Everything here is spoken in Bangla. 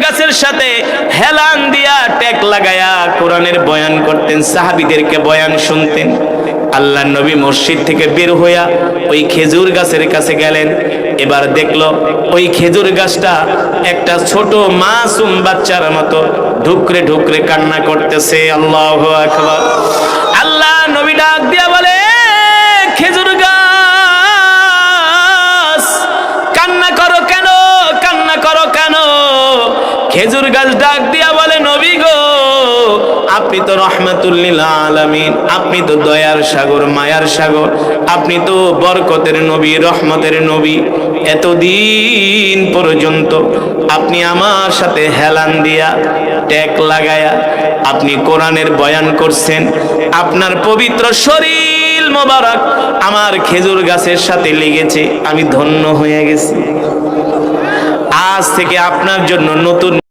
গাছের সাথে হেলান দিয়া টেক লাগায়া কোরআনের বয়ান করতেন, সাহাবীদেরকে বয়ান শুনতেন। আল্লাহর নবী মসজিদ থেকে বের হইয়া ওই খেজুর গাছের কাছে গেলেন। এবার দেখলো ওই খেজুর গাছটা একটা ছোট মাসুম বাচ্চার মতো ঢুকরে ঢুকরে কান্না করতেছে। আল্লাহু আকবার। আল্লাহ নবী ডাক দিয়া বলে, খেজুর গাছ কান্না করো কেন, কান্না করো কেন? খেজুর গাছ ডাক দিয়া বলে, নবী গো, আপনি তো রহমাতুল লিল আলামিন, আপনি তো দয়ার সাগর, মায়ার সাগর, আপনি তো বরকতের নবী, রহমতের নবী। এতদিন পর্যন্ত আপনি আমার সাথে হেলান দিয়া ট্যাগ লাগায়া আপনি কোরআনের বয়ান করছেন। আপনার পবিত্র শরীর মোবারক আমার খেজুর গাছের সাথে লেগেছে, আমি ধন্য হয়ে গেছি। আজ থেকে আপনার জন্য নতুন